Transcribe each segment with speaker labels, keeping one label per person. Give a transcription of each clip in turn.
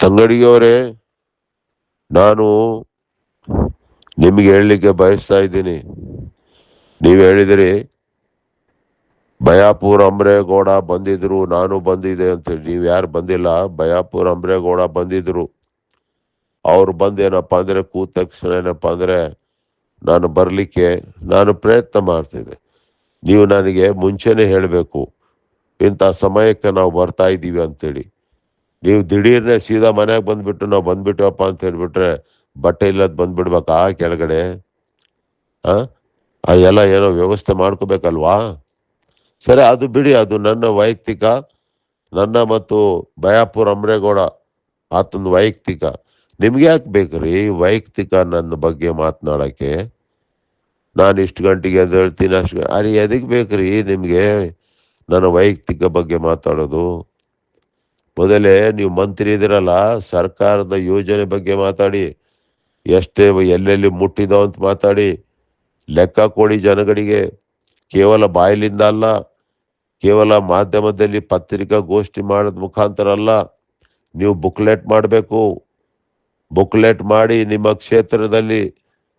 Speaker 1: ತಂಗಡಿಯವರೇ, ನಾನು ನಿಮಗೆ ಹೇಳಲಿಕ್ಕೆ ಬಯಸ್ತಾ ಇದ್ದೀನಿ. ನೀವು ಹೇಳಿದಿರಿ ಬಯಾಪುರ್ ಅಂಬ್ರೇಗೌಡ ಬಂದಿದ್ರು, ನಾನು ಬಂದಿದ್ದೆ ಅಂತೇಳಿ. ನೀವು ಯಾರು ಬಂದಿಲ್ಲ. ಬಯಾಪುರ್ ಅಂಬ್ರೇಗೌಡ ಬಂದಿದ್ರು. ಅವ್ರು ಬಂದೇನಪ್ಪ ಅಂದರೆ ಕೂತ ತಕ್ಷಣ ಏನಪ್ಪ ಅಂದರೆ ನಾನು ಬರಲಿಕ್ಕೆ ನಾನು ಪ್ರಯತ್ನ ಮಾಡ್ತಿದ್ದೆ. ನೀವು ನನಗೆ ಮುಂಚೆನೇ ಹೇಳಬೇಕು, ಇಂಥ ಸಮಯಕ್ಕೆ ನಾವು ಬರ್ತಾ ಇದ್ದೀವಿ ಅಂತೇಳಿ. ನೀವು ದಿಢೀರ್ನೆ ಸೀದಾ ಮನೆಗೆ ಬಂದುಬಿಟ್ಟು ನಾವು ಬಂದ್ಬಿಟ್ಟವಪ್ಪ ಅಂತ ಹೇಳಿಬಿಟ್ರೆ ಬಟ್ಟೆ ಇಲ್ಲದ ಬಂದುಬಿಡ್ಬೇಕಾ ಕೆಳಗಡೆ? ಹಾಂ, ಎಲ್ಲ ಏನೋ ವ್ಯವಸ್ಥೆ ಮಾಡ್ಕೋಬೇಕಲ್ವಾ? ಸರಿ, ಅದು ಬಿಡಿ, ಅದು ನನ್ನ ವೈಯಕ್ತಿಕ, ನನ್ನ ಮತ್ತು ಬಯಾಪುರ್ ಅಂಬ್ರೇಗೌಡ ಆತನ ವೈಯಕ್ತಿಕ. ನಿಮ್ಗೆ ಯಾಕೆ ಬೇಕ್ರಿ ವೈಯಕ್ತಿಕ ನನ್ನ ಬಗ್ಗೆ ಮಾತನಾಡೋಕ್ಕೆ? ನಾನು ಇಷ್ಟು ಗಂಟೆಗೆ ಎದ್ದೇಳ್ತೀನಿ, ಅಷ್ಟು ಅರೆ ಎದಕ್ಕೆ ಬೇಕ್ರಿ ನಿಮಗೆ ನನ್ನ ವೈಯಕ್ತಿಕ ಬಗ್ಗೆ ಮಾತಾಡೋದು? ಮೊದಲೇ ನೀವು ಮಂತ್ರಿ ಇದ್ದೀರಲ್ಲ, ಸರ್ಕಾರದ ಯೋಜನೆ ಬಗ್ಗೆ ಮಾತಾಡಿ, ಎಷ್ಟೇ ಎಲ್ಲೆಲ್ಲಿ ಮುಟ್ಟಿದೋ ಅಂತ ಮಾತಾಡಿ, ಲೆಕ್ಕ ಕೊಡಿ ಜನಗಳಿಗೆ. ಕೇವಲ ಬಾಯಿಲಿಂದ ಅಲ್ಲ, ಕೇವಲ ಮಾಧ್ಯಮದಲ್ಲಿ ಪತ್ರಿಕಾಗೋಷ್ಠಿ ಮಾಡೋದ ಮುಖಾಂತರ ಅಲ್ಲ, ನೀವು ಬುಕ್ಲೆಟ್ ಮಾಡಬೇಕು. ಬುಕ್ಲೆಟ್ ಮಾಡಿ ನಿಮ್ಮ ಕ್ಷೇತ್ರದಲ್ಲಿ,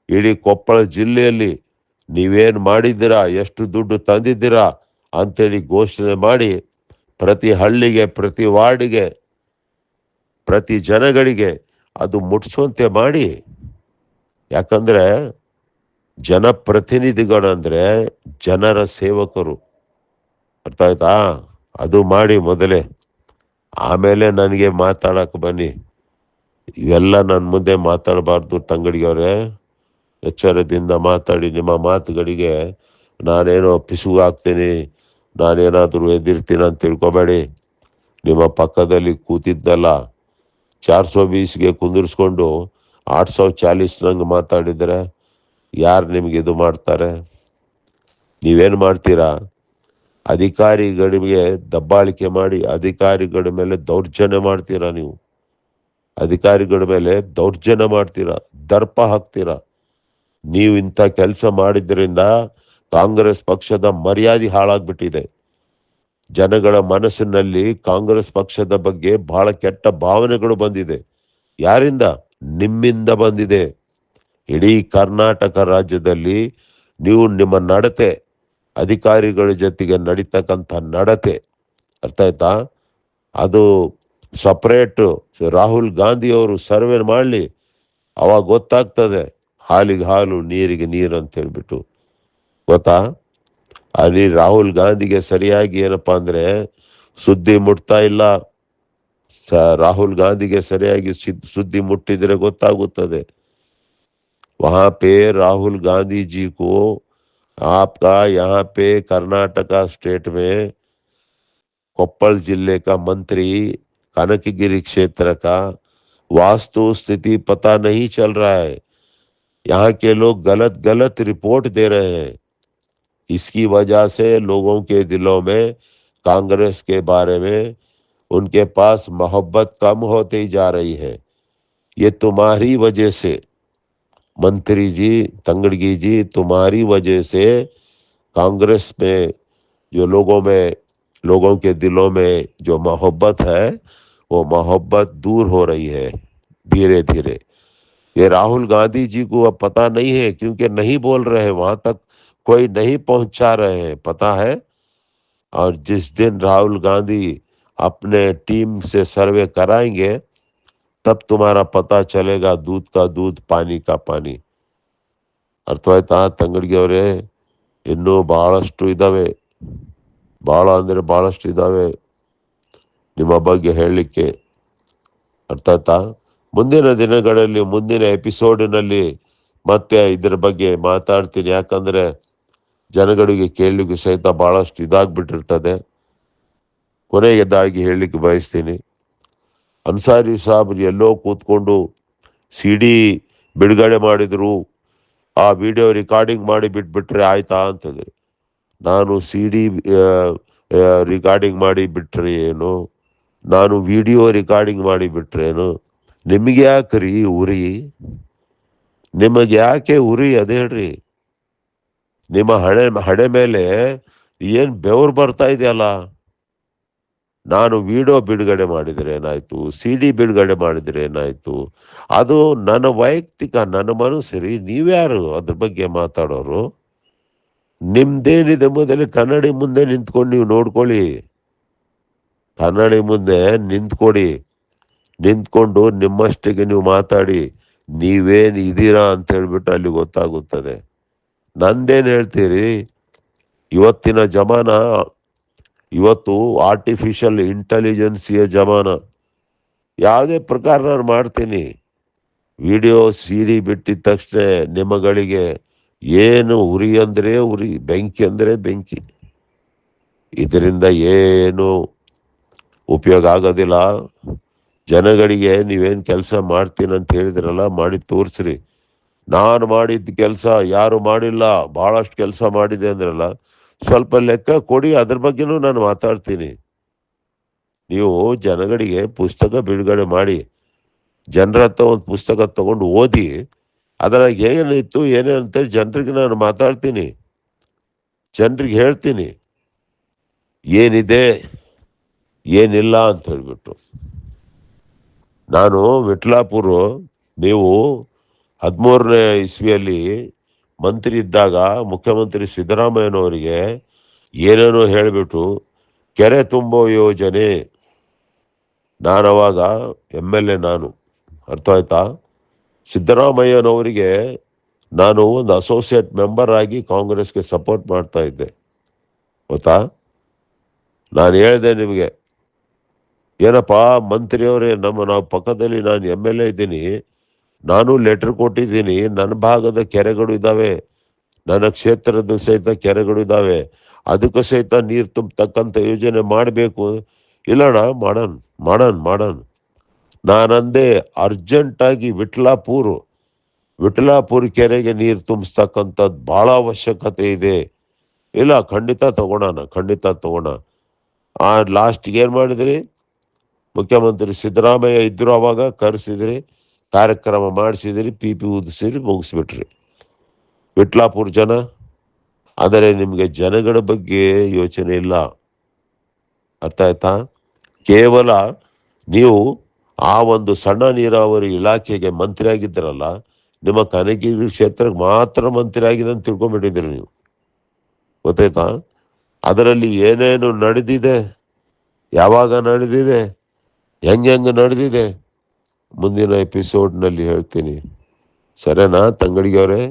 Speaker 1: ಇಡೀ ಕೊಪ್ಪಳ ಜಿಲ್ಲೆಯಲ್ಲಿ ನೀವೇನು ಮಾಡಿದ್ದೀರಾ, ಎಷ್ಟು ದುಡ್ಡು ತಂದಿದ್ದೀರಾ ಅಂಥೇಳಿ ಘೋಷಣೆ ಮಾಡಿ, ಪ್ರತಿ ಹಳ್ಳಿಗೆ, ಪ್ರತಿ ವಾರ್ಡಿಗೆ, ಪ್ರತಿ ಜನಗಳಿಗೆ ಅದು ಮುಟ್ಟಿಸುವಂತೆ ಮಾಡಿ. ಯಾಕಂದರೆ ಜನಪ್ರತಿನಿಧಿಗಳಂದರೆ ಜನರ ಸೇವಕರು. ಅರ್ಥ ಆಯ್ತಾ? ಅದು ಮಾಡಿ ಮೊದಲೇ, ಆಮೇಲೆ ನನಗೆ ಮಾತಾಡೋಕ್ಕೆ ಬನ್ನಿ. ಇವೆಲ್ಲ ನನ್ನ ಮುಂದೆ ಮಾತಾಡಬಾರ್ದು ತಂಗಡಿಯವರೇ. ಎಚ್ಚರದಿಂದ ಮಾತಾಡಿ. ನಿಮ್ಮ ಮಾತುಗಳಿಗೆ ನಾನೇನೋ ಪಿಸುಗು ಹಾಕ್ತೀನಿ, ನಾನೇನಾದರೂ ಎದಿರ್ತೀನಿ ಅಂತ ತಿಳ್ಕೊಬೇಡಿ. ನಿಮ್ಮ ಪಕ್ಕದಲ್ಲಿ ಕೂತಿದ್ದಲ್ಲ 420ಗೆ ಕುಂದಿರಿಸ್ಕೊಂಡು 840 ನಂಗೆ ಮಾತಾಡಿದರೆ ಯಾರು ನಿಮಗೆ ಇದು ಮಾಡ್ತಾರೆ? ನೀವೇನು ಮಾಡ್ತೀರಾ? ಅಧಿಕಾರಿಗಳಿಗೆ ದಬ್ಬಾಳಿಕೆ ಮಾಡಿ ಅಧಿಕಾರಿಗಳ ಮೇಲೆ ದೌರ್ಜನ್ಯ ಮಾಡ್ತೀರಾ. ನೀವು ಅಧಿಕಾರಿಗಳ ಮೇಲೆ ದೌರ್ಜನ್ಯ ಮಾಡ್ತೀರಾ, ದರ್ಪ ಹಾಕ್ತೀರಾ. ನೀವು ಇಂಥ ಕೆಲಸ ಮಾಡಿದ್ರಿಂದ ಕಾಂಗ್ರೆಸ್ ಪಕ್ಷದ ಮರ್ಯಾದೆ ಹಾಳಾಗ್ಬಿಟ್ಟಿದೆ. ಜನಗಳ ಮನಸ್ಸಿನಲ್ಲಿ ಕಾಂಗ್ರೆಸ್ ಪಕ್ಷದ ಬಗ್ಗೆ ಬಹಳ ಕೆಟ್ಟ ಭಾವನೆಗಳು ಬಂದಿದೆ. ಯಾರಿಂದ? ನಿಮ್ಮಿಂದ ಬಂದಿದೆ. ಇಡೀ ಕರ್ನಾಟಕ ರಾಜ್ಯದಲ್ಲಿ ನೀವು ನಿಮ್ಮ ನಡತೆ, ಅಧಿಕಾರಿಗಳ ಜೊತೆಗೆ ನಡೀತಕ್ಕಂಥ ನಡತೆ, ಅರ್ಥ ಆಯ್ತಾ? ಅದು ಸಪ್ರೇಟು ರಾಹುಲ್ ಗಾಂಧಿಯವರು ಸರ್ವೆ ಮಾಡಲಿ, ಅವಾಗ ಗೊತ್ತಾಗ್ತದೆ. ಹಾಲಿಗೆ ಹಾಲು, ನೀರಿಗೆ ನೀರು ಅಂತ ಹೇಳ್ಬಿಟ್ಟು. ಗೊತ್ತಾ? ಅಲ್ಲಿ ರಾಹುಲ್ ಗಾಂಧಿಗೆ ಸರಿಯಾಗಿ ಏನಪ್ಪ ಅಂದರೆ ಸುದ್ದಿ ಮುಟ್ತಾ ಇಲ್ಲ. ರಾಹುಲ್ ಗಾಂಧಿಗೆ ಸರಿಯಾಗಿ ಸುದ್ದಿ ಮುಟ್ಟಿದ್ರೆ ಗೊತ್ತಾಗುತ್ತದೆ. वहाँ पे राहुल गांधी जी को आपका यहाँ पे कर्नाटका स्टेट में कोप्पल जिले का मंत्री, कनकगिरी क्षेत्र का वास्तु स्थिति पता नहीं चल रहा है. यहाँ के लोग गलत गलत रिपोर्ट दे रहे हैं. इसकी वजह से लोगों के दिलों में कांग्रेस के बारे में उनके पास मोहब्बत कम होती जा रही है. ये तुम्हारी वजह से मंत्री जी, तंगड़गी जी, तुम्हारी वजह से कांग्रेस में जो लोगों के दिलों में जो मोहब्बत है, वो मोहब्बत दूर हो रही है धीरे धीरे. ये राहुल गांधी जी को अब पता नहीं है, क्योंकि नहीं बोल रहे हैं, वहां तक कोई नहीं पहुंचा रहे हैं, पता है. और जिस दिन राहुल गांधी अपने टीम से सर्वे कराएंगे, तब तुम्हारा पता चलेगा, दूध का दूध, पानी का पानी. ಅರ್ಥವಾಯ್ತಾ ತಂಗಡಿಗೆ ಅವರೇ? ಇನ್ನೂ ಭಾಳಷ್ಟು ಇದ್ದಾವೆ, ಭಾಳ ಅಂದರೆ ಭಾಳಷ್ಟು ಇದ್ದಾವೆ ನಿಮ್ಮ ಬಗ್ಗೆ ಹೇಳಲಿಕ್ಕೆ. ಅರ್ಥ ಆಯ್ತಾ? ಮುಂದಿನ ದಿನಗಳಲ್ಲಿ, ಮುಂದಿನ ಎಪಿಸೋಡಿನಲ್ಲಿ ಮತ್ತೆ ಇದರ ಬಗ್ಗೆ ಮಾತಾಡ್ತೀನಿ. ಯಾಕಂದರೆ ಜನಗಳಿಗೆ ಕೇಳಲಿಕ್ಕೆ ಸಹಿತ ಭಾಳಷ್ಟು ಇದಾಗ್ಬಿಟ್ಟಿರ್ತದೆ. ಕೊನೆಯದಾಗಿ ಹೇಳಲಿಕ್ಕೆ ಬಯಸ್ತೀನಿ, ಅನ್ಸಾರಿ ಸಾಬ್ ಎಲ್ಲೋ ಕೂತ್ಕೊಂಡು CD ಬಿಡುಗಡೆ ಮಾಡಿದರು, ಆ ವಿಡಿಯೋ ರಿಕಾರ್ಡಿಂಗ್ ಮಾಡಿ ಬಿಟ್ಬಿಟ್ರೆ ಆಯ್ತಾ ಅಂತಂದರೆ, ನಾನು CD ರಿಕಾರ್ಡಿಂಗ್ ಮಾಡಿ ಬಿಟ್ರೆ ಏನು, ನಾನು ವಿಡಿಯೋ ರಿಕಾರ್ಡಿಂಗ್ ಮಾಡಿ ಬಿಟ್ರೇನು? ನಿಮಗೆ ಯಾಕೆ ರೀ ಉರಿ? ನಿಮಗೆ ಯಾಕೆ ಉರಿ ಅದು ಹೇಳ್ರಿ? ನಿಮ್ಮ ಹಣೆ ಮೇಲೆ ಏನು ಬೆವರು ಬರ್ತಾ ಇದೆಯಲ್ಲ, ನಾನು ವಿಡಿಯೋ ಬಿಡುಗಡೆ ಮಾಡಿದರೆ ಏನಾಯಿತು, ಸಿ ಡಿ ಬಿಡುಗಡೆ ಮಾಡಿದರೆ ಏನಾಯಿತು, ಅದು ನನ್ನ ವೈಯಕ್ತಿಕ, ನನ್ನ ಮನಸ್ಸು ರೀ. ನೀವ್ಯಾರು ಅದ್ರ ಬಗ್ಗೆ ಮಾತಾಡೋರು? ನಿಮ್ದೇನಿದೆ ಮೊದಲು ಕನ್ನಡಿ ಮುಂದೆ ನಿಂತ್ಕೊಂಡು ನೀವು ನೋಡ್ಕೊಳ್ಳಿ. ಕನ್ನಡಿ ಮುಂದೆ ನಿಂತ್ಕೊಂಡು ನಿಮ್ಮಷ್ಟಿಗೆ ನೀವು ಮಾತಾಡಿ. ನೀವೇನು ಇದ್ದೀರಾ ಅಂತ ಹೇಳ್ಬಿಟ್ಟು ಅಲ್ಲಿ ಗೊತ್ತಾಗುತ್ತದೆ. ನಂದೇನು ಹೇಳ್ತೀರಿ? ಇವತ್ತಿನ ಜಮಾನ, ಇವತ್ತು ಆರ್ಟಿಫಿಷಿಯಲ್ ಇಂಟೆಲಿಜೆನ್ಸಿಯ ಜಮಾನ. ಯಾವುದೇ ಪ್ರಕಾರ ನಾನು ಮಾಡ್ತೀನಿ. ವಿಡಿಯೋ ಸಿ ಡಿ ಬಿಟ್ಟಿದ ತಕ್ಷಣ ನಿಮ್ಮಗಳಿಗೆ ಏನು ಉರಿ ಅಂದರೆ ಉರಿ, ಬೆಂಕಿ ಅಂದರೆ ಬೆಂಕಿ. ಇದರಿಂದ ಏನು ಉಪಯೋಗ ಆಗೋದಿಲ್ಲ. ಜನಗಳಿಗೆ ನೀವೇನು ಕೆಲಸ ಮಾಡ್ತೀನಿ ಅಂತ ಹೇಳಿದ್ರಲ್ಲ, ಮಾಡಿ ತೋರಿಸ್ರಿ. ನಾನು ಮಾಡಿದ್ದ ಕೆಲಸ ಯಾರು ಮಾಡಿಲ್ಲ, ಭಾಳಷ್ಟು ಕೆಲಸ ಮಾಡಿದೆ ಅಂದ್ರಲ್ಲ, ಸ್ವಲ್ಪ ಲೆಕ್ಕ ಕೊಡಿ. ಅದ್ರ ಬಗ್ಗೆನೂ ನಾನು ಮಾತಾಡ್ತೀನಿ. ನೀವು ಜನಗಳಿಗೆ ಪುಸ್ತಕ ಬಿಡುಗಡೆ ಮಾಡಿ, ಜನರ ಹತ್ರ ಒಂದು ಪುಸ್ತಕ ತಗೊಂಡು ಓದಿ, ಅದರಾಗ ಏನಿತ್ತು ಏನೇ ಅಂತೇಳಿ ಜನರಿಗೆ ನಾನು ಮಾತಾಡ್ತೀನಿ, ಜನರಿಗೆ ಹೇಳ್ತೀನಿ ಏನಿದೆ ಏನಿಲ್ಲ ಅಂತ ಹೇಳ್ಬಿಟ್ಟು. ನಾನು ವಿಟ್ಲಾಪುರ, ನೀವು 13ನೇ ಇಸ್ವಿಯಲ್ಲಿ ಮಂತ್ರಿ ಇದ್ದಾಗ ಮುಖ್ಯಮಂತ್ರಿ ಸಿದ್ದರಾಮಯ್ಯನವರಿಗೆ ಏನೇನೋ ಹೇಳಿಬಿಟ್ಟು ಕೆರೆ ತುಂಬೋ ಯೋಜನೆ, ನಾನವಾಗ MLA, ನಾನು, ಅರ್ಥ ಆಯ್ತಾ? ಸಿದ್ದರಾಮಯ್ಯನವರಿಗೆ ನಾನು ಒಂದು ಅಸೋಸಿಯೇಟ್ ಮೆಂಬರ್ ಆಗಿ ಕಾಂಗ್ರೆಸ್ಗೆ ಸಪೋರ್ಟ್ ಮಾಡ್ತಾ ಇದ್ದೆ, ಗೊತ್ತಾ? ನಾನು ಹೇಳಿದೆ ನಿಮಗೆ, ಏನಪ್ಪ ಮಂತ್ರಿಯವರೇ, ನಾವು ಪಕ್ಕದಲ್ಲಿ ನಾನು MLA ಇದ್ದೀನಿ, ನಾನು ಲೆಟ್ರ್ ಕೊಟ್ಟಿದ್ದೀನಿ, ನನ್ನ ಭಾಗದ ಕೆರೆಗಳು ಇದ್ದಾವೆ, ನನ್ನ ಕ್ಷೇತ್ರದ ಸಹಿತ ಕೆರೆಗಳು ಇದ್ದಾವೆ, ಅದಕ್ಕೂ ಸಹಿತ ನೀರು ತುಂಬತಕ್ಕಂಥ ಯೋಜನೆ ಮಾಡಬೇಕು. ಇಲ್ಲಣ್ಣ, ಮಾಡೋಣ. ನಾನಂದೆ ಅರ್ಜೆಂಟಾಗಿ ವಿಟ್ಲಾಪುರ ಕೆರೆಗೆ ನೀರು ತುಂಬಿಸ್ತಕ್ಕಂಥದ್ದು ಭಾಳ ಅವಶ್ಯಕತೆ ಇದೆ. ಇಲ್ಲ, ಖಂಡಿತ ತಗೋಣ. ಲಾಸ್ಟಿಗೆ ಏನು ಮಾಡಿದ್ರಿ? ಮುಖ್ಯಮಂತ್ರಿ ಸಿದ್ದರಾಮಯ್ಯ ಇದ್ದರು, ಅವಾಗ ಕರೆಸಿದ್ರಿ, ಕಾರ್ಯಕ್ರಮ ಮಾಡಿಸಿದ್ರಿ, ಪಿ ಊದಿಸಿದ್ರಿ, ಮುಗಿಸ್ಬಿಟ್ರಿ. ವಿಟ್ಲಾಪುರ ಜನ, ಆದರೆ ನಿಮಗೆ ಜನಗಳ ಬಗ್ಗೆ ಯೋಚನೆ ಇಲ್ಲ, ಅರ್ಥ ಆಯ್ತಾ? ಕೇವಲ ನೀವು ಆ ಒಂದು ಸಣ್ಣ ನೀರಾವರಿ ಇಲಾಖೆಗೆ ಮಂತ್ರಿ ಆಗಿದ್ದರಲ್ಲ, ನಿಮ್ಮ ಕನಕಗಿರಿ ಕ್ಷೇತ್ರಕ್ಕೆ ಮಾತ್ರ ಮಂತ್ರಿ ಆಗಿದೆ ಅಂತ ತಿಳ್ಕೊಂಬಿಟ್ಟಿದ್ದೀರಿ ನೀವು, ಗೊತ್ತಾಯ್ತಾ? ಅದರಲ್ಲಿ ಏನೇನು ನಡೆದಿದೆ, ಯಾವಾಗ ನಡೆದಿದೆ, ಹೆಂಗೆ ನಡೆದಿದೆ, ಮುಂದಿನ ಎಪಿಸೋಡ್ನಲ್ಲಿ ಹೇಳ್ತೀನಿ. ಸರಿನಾ ತಂಗಡಿಗೆ ಅವರೇ?